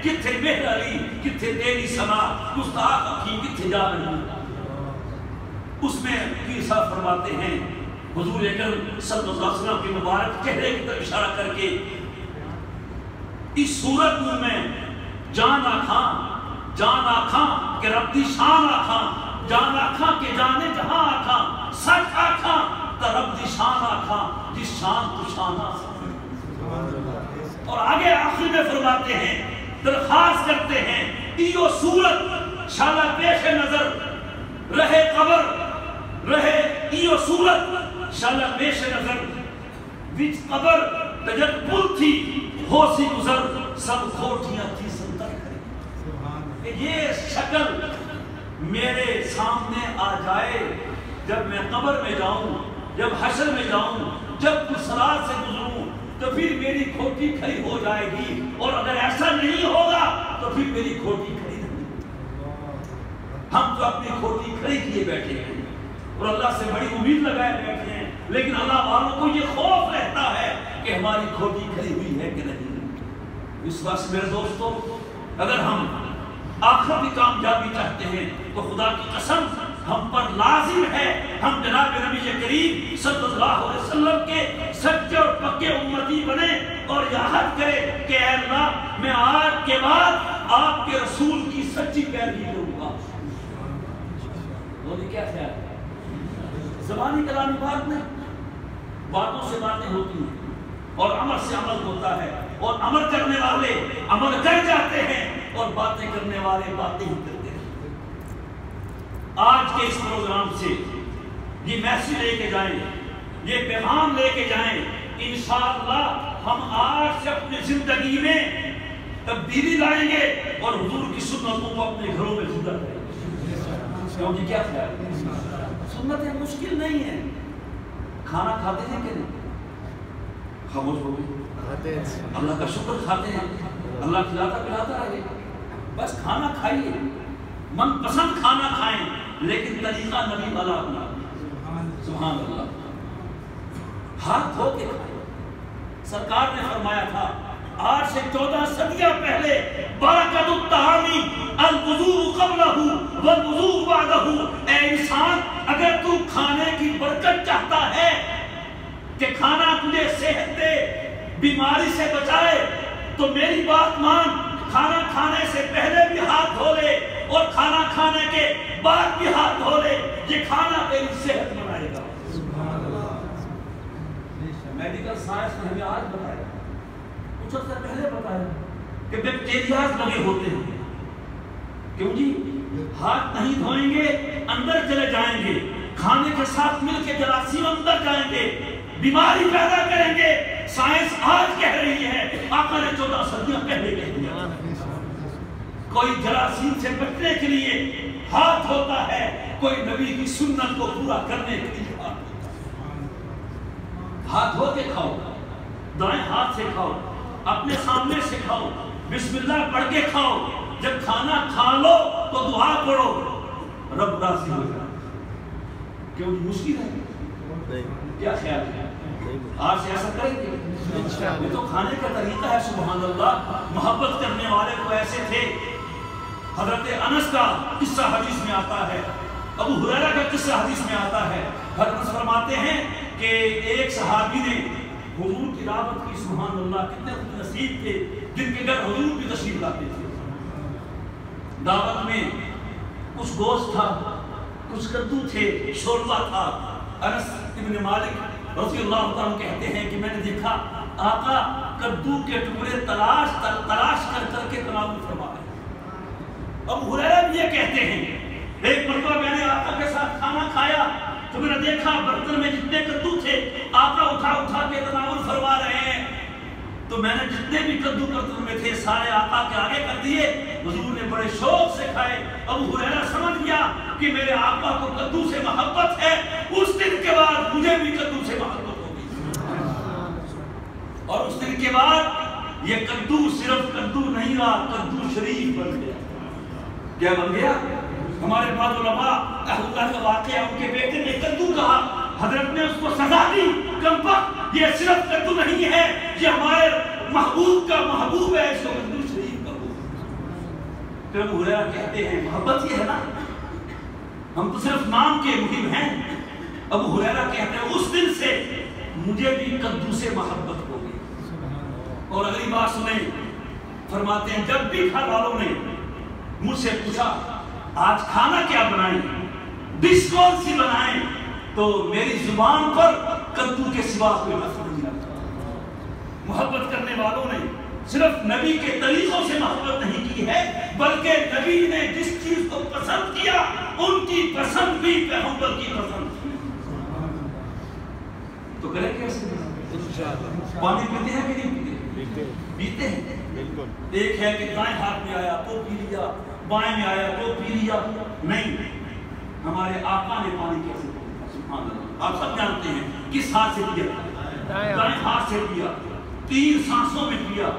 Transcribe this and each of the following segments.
کتھے مہر علی کتھے تیری سما گستاخ کی کتھے جا رہی. اس میں پیر صاحب فرماتے ہیں حضور اکرم صلی اللہ علیہ وسلم کے مبارک چہرے کی طرف اشارہ کر کے اس صورت میں جان آکھاں کہ رب دی شان آکھاں جان آکھاں کہ جانے جہاں آکھاں سچ آکھاں تو رب دی شان آکھاں جس شان تو شان آکھاں. اور آگے آخر میں فرماتے ہیں درخواست کرتے ہیں ایو صورت شالا پیش نظر رہے قبر رہے ایو صورت شالا پیش نظر وچ قبر تجد پل تھی ہو سی گزر سب کھوٹیاں تھی سندر کریں. یہ شکل میرے سامنے آ جائے جب میں قبر میں جاؤں جب حشر میں جاؤں جب صراط سے گزروں تو پھر میری کھوٹی کھڑی ہو جائے گی. اور اگر ایسا نہیں ہوگا تو پھر میری کھوٹی کھڑی نہیں. ہم تو اپنی کھوٹی کھڑی کیے بیٹھے ہیں اور اللہ سے بڑی امید لگائے بیٹھے ہیں, لیکن اللہ والوں کو یہ خوف رہتا ہے کہ ہماری کھوٹی کھڑی ہوئی ہے کہ نہیں. اس واسطے میرے دوستو اگر ہم آخرت کی کامیابی چاہتے ہیں تو خدا کی قسم ہم پر لازم ہے ہم جناب نبی کریم صلی اللہ علیہ وسلم کے سچے اور پکے امتی بنے اور یاد کرے کہ اے اللہ میں آج کے بعد آپ کے رسول کی سچی پیروی کروں گا. بولی کیا خیال ہے؟ زبانی کلامی بات نہیں, باتوں سے باتیں ہوتی ہیں اور عمل سے عمل ہوتا ہے اور عمل کرنے والے عمل کر جاتے ہیں اور باتیں کرنے والے باتیں ہی کرتے ہیں. آج کے اس پروگرام سے یہ میسیج لے کے جائیں, یہ پیغام لے کے جائیں, انشاءاللہ ہم آج سے اپنی زندگی میں تبدیلی لائیں گے اور حضور کی سنتوں کو اپنے گھروں میں زندہ کریں گے. کیونکہ کیا خیال ہے سنتیں مشکل نہیں ہیں. کھانا کھاتے ہیں کہ نہیں؟ خاموش ہو گئے. اللہ کا شکر کھاتے ہیں, اللہ کھلاتا پلاتا رہے. بس کھانا کھائیے, من پسند کھانا کھائیں, لیکن طریقہ نبی والا اپنا. سبحان اللہ. ہاتھ دھو کے کھائیں. سرکار نے فرمایا تھا آج سے 14 صدیاں پہلے برکت الطعام الوضوء قبلہ والوضوء بعدہ. اے انسان اگر تو کھانے کی برکت چاہتا ہے کہ کھانا تجھے صحت دے بیماری سے بچائے تو میری بات مان, کھانا کھانے سے پہلے بھی ہاتھ دھو لے اور کھانا کھانے کے بعد بھی ہاتھ دھو لے. یہ کھانا تیری صحت بنائے گا. میڈیکل سائنس نے ہمیں آج بتایا, کچھ عرصہ پہلے بتایا کہ بیکٹیریاز لگے ہوتے ہیں. کیوں جی؟ ہاتھ نہیں دھوئیں گے اندر چلے جائیں گے, کھانے کے ساتھ مل کے جراثیم اندر جائیں گے, بیماری پیدا کریں گے. سائنس آج کہہ رہی ہے, آقا نے 14 صدیاں پہلے کہہ دیا. کوئی جراثیم سے بچنے کے لیے ہاتھ ہوتا ہے, کوئی نبی کی سنت کو پورا کرنے کے لیے ہاتھ ہوتا ہے. ہاتھ دھو کے کھاؤ, دائیں ہاتھ سے کھاؤ, اپنے سامنے سے کھاؤ, بسم اللہ پڑھ کے کھاؤ. جب کھانا کھا لو تو دعا پڑھو, رب راضی ہو جائے. کیوں مشکل ہے؟ کیا خیال ہے؟ آج سے ایسا کریں گے. یہ تو کھانے کا طریقہ ہے. سبحان اللہ. محبت کرنے والے کو ایسے تھے. حضرت انس کا قصہ حدیث میں آتا ہے, ابو ہریرہ کا قصہ حدیث میں آتا ہے. حضرت فرماتے ہیں کہ ایک صحابی نے حضور کی دعوت کی. سبحان اللہ, کتنے خوش نصیب تھے جن کے گھر حضور بھی تشریف لاتے تھے. دعوت میں کچھ گوشت تھا, کچھ کدو تھے, شوربہ تھا. انس ابن مالک رضی اللہ عنہ کہتے ہیں کہ میں نے دیکھا آقا کدو کے ٹکڑے تلاش کر کے تناول فرما رہے ہیں. ابو ہریرہ بھی یہ کہتے ہیں ایک مرتبہ میں نے آقا کے ساتھ کھانا کھایا تو میں نے دیکھا برتن میں جتنے کدو تھے آقا اٹھا کے تناول فرما رہے ہیں. تو میں نے جتنے بھی کدو برتن میں تھے سارے آقا کے آگے کر دیے. حضور نے بڑے شوق سے کھائے. ابو ہریرہ سمجھ گیا کہ میرے آقا کو کدو سے محبت ہے. اس دن کے بعد مجھے بھی کدو سے محبت ہوگی. اور اس دن کے بعد یہ کدو صرف کدو نہیں رہا, کدو شریف بن گیا. کیا بن گیا؟ ہمارے بعض علماء اللہ کا واقعہ ان کے بیٹے نے کدو کہا, حضرت نے اس کو سزا دی. کمبخت, یہ صرف کدو نہیں ہے, یہ ہمارے محبوب کا محبوب ہے, اس کو کدو شریف کہو. پھر ابو ہریرہ کہتے ہیں محبت یہ ہے نا، ہم تو صرف نام کے مہم ہیں۔ ابو ہریرہ کہتے ہیں اس دن سے مجھے بھی کدو سے محبت ہو گئی۔ اور اگلی بات سنیں، فرماتے ہیں جب بھی گھر والوں نے مجھ سے پوچھا آج کھانا کیا بنائیں، ڈش کون سی بنائیں، تو میری زبان پر کدو کے سوا کوئی لفظ نہیں آتا۔ محبت کرنے والوں نے صرف نبی کے طریقوں سے محبت نہیں کی ہے، بلکہ نبی نے جس چیز کو پسند کیا ان کی پسند بھی پیغمبر کی پسند تھی۔ تو کریں کیسے؟ پانی پیتے ہیں کہ نہیں پیتے؟ پیتے ہیں۔ ایک ہے کہ دائیں ہاتھ میں آیا تو پی لیا، بائیں میں آیا تو پی لیا، نہیں، ہمارے آقا نے پانی کیسے پیا؟ سبحان اللہ، آپ سب جانتے ہیں کس ہاتھ سے پیا؟ دائیں ہاتھ سے پیا، 3 سانسوں میں پیا،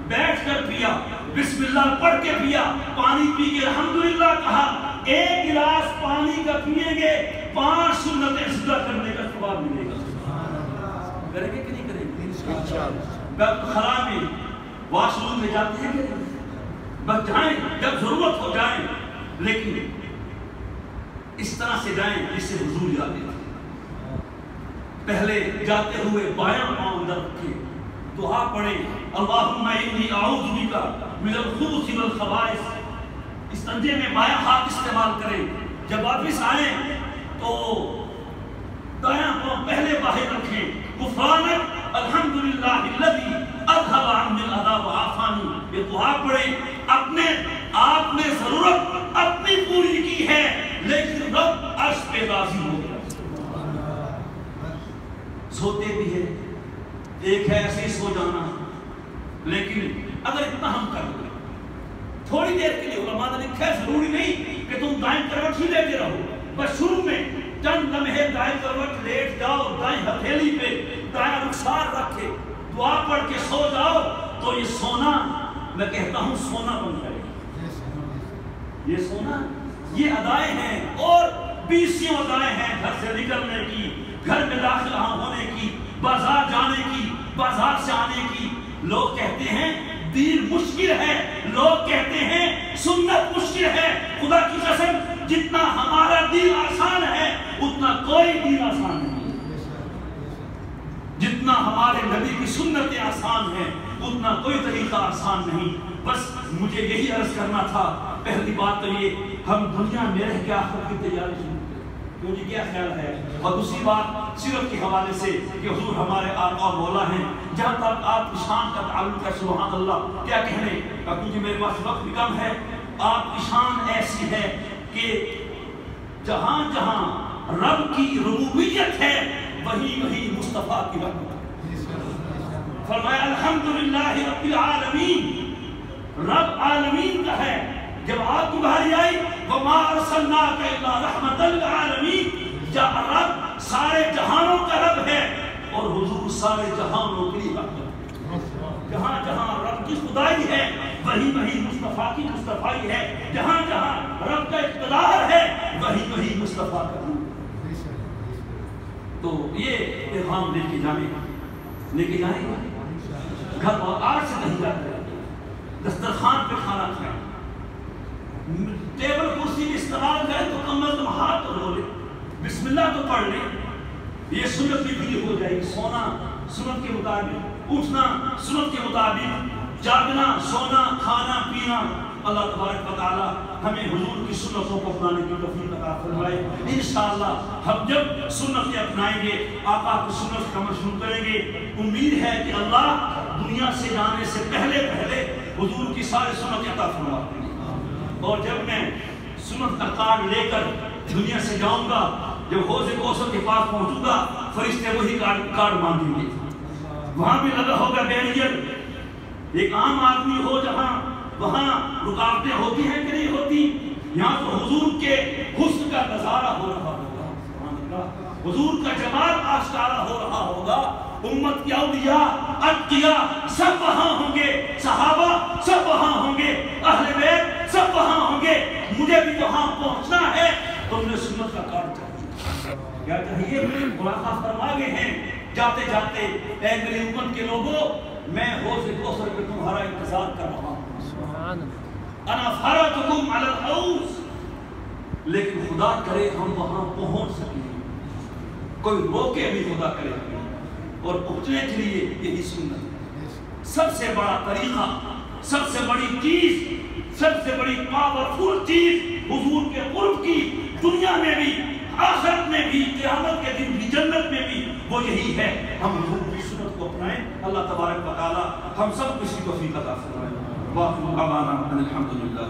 بیٹھ کر پیا، بسم اللہ پڑھ کے پیا، پانی پی کے الحمدللہ کہا۔ 1 گلاس پانی کا پیئیں گے 5 سنتیں سجدہ کرنے کا ثواب ملے گا۔ کریں گے کہ نہیں کریں گے؟ خلا میں واش روم میں جاتے ہیں کہ بس جائیں جب ضرورت ہو جائیں، لیکن اس طرح سے جائیں جس سے حضور یاد دے۔ پہلے جاتے ہوئے بایاں پاؤں اندر رکھیں، دعا پڑھیں اللہم انی اعوذ بک من الخبث والخبائث، استنجے میں بایاں ہاتھ استعمال کریں۔ جب واپس آئیں تو دایاں پاؤں پہلے باہر رکھیں، غفرانک الحمدللہ الذی اذھب عنی الاذی وعافانی، یہ دعا پڑھیں۔ اپنے آپ نے ضرورت اپنی پوری کی ہے، لیکن رب عرش پہ راضی ہو گیا۔ سوتے بھی ہیں، ایک ہے ایسے ہی سو جانا، لیکن اگر اتنا ہم کر لیں تھوڑی دیر کے لیے، علماء نے لکھا ہے ضروری نہیں کہ تم دائیں کروٹ ہی لیتے رہو، بس شروع میں چند لمحے دائیں کروٹ لیٹ جاؤ، دائیں ہتھیلی پہ دائیں رخسار رکھ کے دعا پڑھ کے سو جاؤ، تو یہ سونا میں کہتا ہوں سونا بن جائے گا۔ یہ سونا، یہ ادائیں ہیں اور 20 ادائیں ہیں، گھر سے نکلنے کی، گھر میں داخل ہونے کی، بازار جانے کی، بازار سے آنے کی۔ لوگ کہتے ہیں دین مشکل ہے، لوگ کہتے ہیں سنت مشکل ہے۔ خدا کی قسم جتنا ہمارا دین آسان ہے اتنا کوئی دین آسان نہیں۔ جتنا ہمارے نبی کی سنتیں آسان ہیں اتنا کوئی طریقہ آسان نہیں۔ بس مجھے یہی عرض کرنا تھا۔ پہلی بات تو یہ ہم دنیا میں رہ کے آخرت کی تیاری شروع کریں، مجھے کیا خیال ہے۔ اور دوسری بات سیرت کے حوالے سے کہ حضور ہمارے آقا و مولا ہیں، جہاں تک آپ کی شان کا تعلق ہے سبحان اللہ کیا کہنے، کیونکہ میرے پاس وقت بھی کم ہے۔ آپ کی شان ایسی ہے کہ جہاں جہاں رب کی ربوبیت ہے وہیں وہیں مصطفیٰ کی رحمت۔ فرمایا الحمدللہ رب العالمین، رب عالمین کا ہے۔ جب آپ کی باری آئی وما ارسلناک الا رحمۃ للعالمین، جب رب سارے جہانوں کا رب ہے اور حضور سارے جہانوں کی رحمت۔ جہاں جہاں رب کی خدائی ہے وہیں وہیں مصطفیٰ کی مصطفائی ہے، جہاں جہاں رب کا اقتدار ہے وہیں وہیں مصطفیٰ کا روح۔ تو یہ پیغام لے کے جائیں گھر اور آج سے نہیں جاتے، دسترخوان پہ کھانا کھائیں، ٹیبل کرسی میں استعمال کریں تو کم از کم ہاتھ تو دھو لیں، بسم اللہ تو پڑھ لیں۔ یہ سنت بھی پوری ہو جائے گی۔ سونا سنت کے مطابق، اٹھنا سنت کے مطابق، جاگنا، سونا، کھانا، پینا۔ اللہ تبارک و تعالی ہمیں حضور کی سنتوں کو اپنانے کی توفیق عطا فرمائے۔ انشاءاللہ ہم جب سنتیں اپنائیں گے، آقا کی سنت کا عمل شروع کریں گے، امید ہے کہ اللہ دنیا سے جانے سے پہلے حضور کی سارے سنت عطا فرما دیں گے۔ اور جب میں سنت کا کارڈ لے کر دنیا سے جاؤں گا، جب حوض کوثر کے پاس پہنچوں گا، فرشتے وہی کارڈ مانگیں گے۔ وہاں بھی لگا ہوگا بیریئر، ایک عام آدمی ہو جہاں، وہاں رکاوٹیں ہوتی ہیں کہ نہیں ہوتی؟ یہاں تو حضور کے حسن کا نظارہ ہو رہا ہوگا، سبحان اللہ، حضور کا جمال آشکارا ہو رہا ہوگا۔ امت کے اولیاء، اتقیاء سب وہاں ہوں گے، صحابہ سب وہاں ہوں گے، اہل بیت سب وہاں ہوں گے۔ مجھے بھی وہاں پہنچنا ہے تو مجھے سنت کا کارڈ چاہیے۔ کیا چاہیے؟ ملاقات فرما گئے ہیں جاتے جاتے، اے میری امت کے لوگوں، میں حوض کوثر پہ تمہارا انتظار کر رہا ہوں۔ انا فراتکم علی الحوض، لیکن خدا کرے ہم وہاں پہنچ سکیں، کوئی موقع بھی خدا کرے، اور پہنچنے کے لیے یہی سنت ہے۔ سب سے بڑا طریقہ، سب سے بڑی چیز، سب سے بڑی پاورفل چیز حضور کے قرب کی، دنیا میں بھی آخرت میں بھی قیامت کے دن بھی جنت میں بھی، وہ یہی ہے ہم حضور کی سنت کو اپنائیں۔ اللہ تبارک و تعالی ہم سب کو اسی توفیق عطا فرمائے۔ واخر دعوانا ان الحمد للہ۔